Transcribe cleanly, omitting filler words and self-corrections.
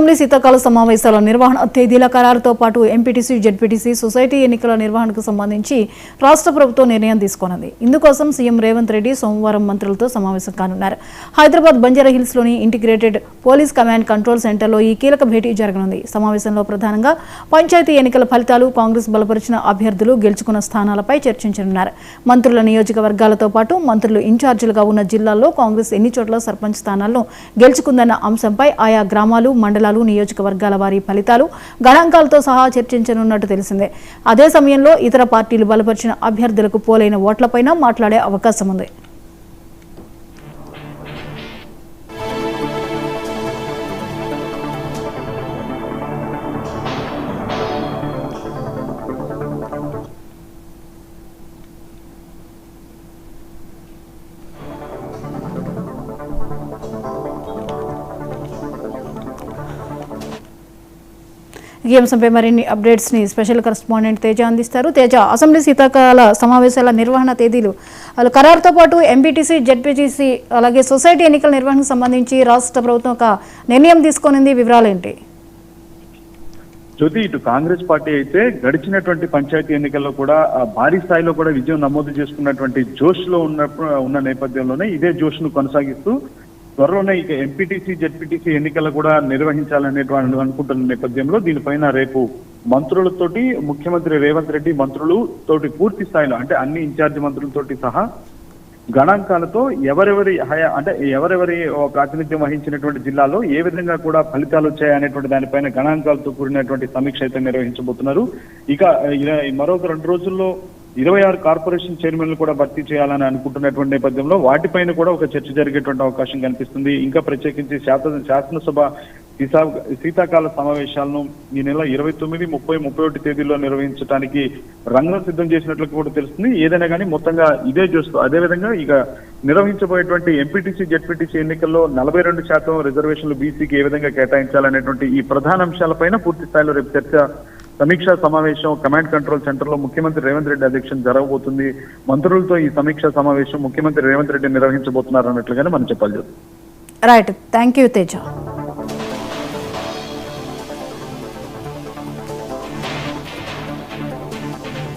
Assembly శీతాకాల సమావేశాల నిర్వహణ తేదీల ఖరారుతో పాటు ఎంపీటీసీ, జెడ్పీటీసీ, సొసైటీ ఎన్నికల నిర్వహణకు సంబంధించి రాష్ట్ర ప్రభుత్వం నిర్ణయం తీసుకున్నది. ఇందుకోసం సీఎం రేవంత్ రెడ్డి సోమవారం మంత్రులతో సమావేశం కానున్నారు. హైదరాబాద్ బంజారాహిల్స్లోని ఇంటిగ్రేటెడ్ పోలీస్ కమాండ్ కంట్రోల్ సెంటర్లో ఈ కీలక భేటీ జరగనుంది. సమావేశంలో ప్రధానంగా పంచాయతీ ఎన్నికల ఫలితాలు, కాంగ్రెస్ బలపరిచిన అభ్యర్థులు గెలుచుకున్న స్థానాలపై చర్చించనున్నారు. మంత్రుల నియోజకవర్గాలతో పాటు మంత్రులు ఇన్ఛార్జీలుగా ఉన్న జిల్లాల్లో కాంగ్రెస్ ఎన్ని చోట్ల సర్పంచ్ స్థానాలను గెలుచుకుందన్న అంశంపై ఆయా గ్రామాలు, మండలాలు, నియోజకవర్గాల వారి ఫలితాలు, గణాంకాలతో సహా చర్చించనున్నట్టు తెలిసిందే. అదే సమయంలో ఇతర పార్టీలు బలపరిచిన అభ్యర్థులకు పోలైన ఓట్లపైన మాట్లాడే అవకాశం ఉంది. ఈ అంశంపై మరిన్ని అప్డేట్స్ ని స్పెషల్ కరెస్పాండెంట్ తేజ అందిస్తారు. తేజ, అసెంబ్లీ శీతాకాల సమావేశాల నిర్వహణ తేదీలు ఖరారుతో పాటు ఎంపీటీసీ, జెడ్పీటీసీ అలాగే సొసైటీ ఎన్నికల నిర్వహణకు సంబంధించి రాష్ట్ర ప్రభుత్వం ఒక నిర్ణయం తీసుకునింది. వివరాలు ఏంటి? జ్యోతి, ఇటు కాంగ్రెస్ పార్టీ అయితే గడిచినటువంటి పంచాయతీ ఎన్నికల్లో కూడా భారీ స్థాయిలో కూడా విజయం నమోదు చేసుకున్నటువంటి జోష్ లో ఉన్న నేపథ్యంలోనే ఇదే జోష్ ను కొనసాగిస్తూ త్వరలోనే ఇక ఎంపీటీసీ, జెడ్పీటీసీ ఎన్నికలు కూడా నిర్వహించాలనేటువంటి అనుకుంటున్న నేపథ్యంలో దీనిపైన రేపు మంత్రులతోటి ముఖ్యమంత్రి రేవంత్ రెడ్డి మంత్రులతోటి పూర్తి స్థాయిలో అంటే అన్ని ఇన్ఛార్జి మంత్రులతోటి సహా గణాంకాలతో ఎవరెవరి ప్రాతినిధ్యం వహించినటువంటి జిల్లాలో ఏ విధంగా కూడా ఫలితాలు వచ్చాయనేటువంటి దానిపైన గణాంకాలతో కూడినటువంటి సమీక్ష అయితే నిర్వహించబోతున్నారు. ఇక మరొక 2 రోజుల్లో 26 కార్పొరేషన్ చైర్మన్లు కూడా భర్తీ చేయాలని అనుకుంటున్నటువంటి నేపథ్యంలో వాటిపైన కూడా ఒక చర్చ జరిగేటువంటి అవకాశం కనిపిస్తుంది. ఇంకా ప్రత్యేకించి శాసనసభ శీతాకాల సమావేశాలను ఈ నెల 29, 30, 31 తేదీల్లో నిర్వహించడానికి రంగం సిద్ధం చేసినట్లు కూడా తెలుస్తుంది. ఏదైనా కానీ మొత్తంగా ఇదే చూస్తూ అదేవిధంగా ఇక నిర్వహించబోయేటువంటి ఎంపీటీసీ, జెడ్పీటీసీ ఎన్నికల్లో 42% రిజర్వేషన్లు బీసీకి ఏ విధంగా కేటాయించాలనేటువంటి ఈ ప్రధాన అంశాలపైన పూర్తి స్థాయిలో రేపు చర్చ సమీక్షా సమావేశం కమాండ్ కంట్రోల్ సెంటర్ లో ముఖ్యమంత్రి రేవంత్ రెడ్డి అధ్యక్షతన జరగబోతుంది. మంత్రులతో ఈ సమీక్షా సమావేశం ముఖ్యమంత్రి రేవంత్ రెడ్డి నిర్వహించబోతున్నారు అన్నట్లుగానే మనం చెప్పాలి. Right, thank you Teja.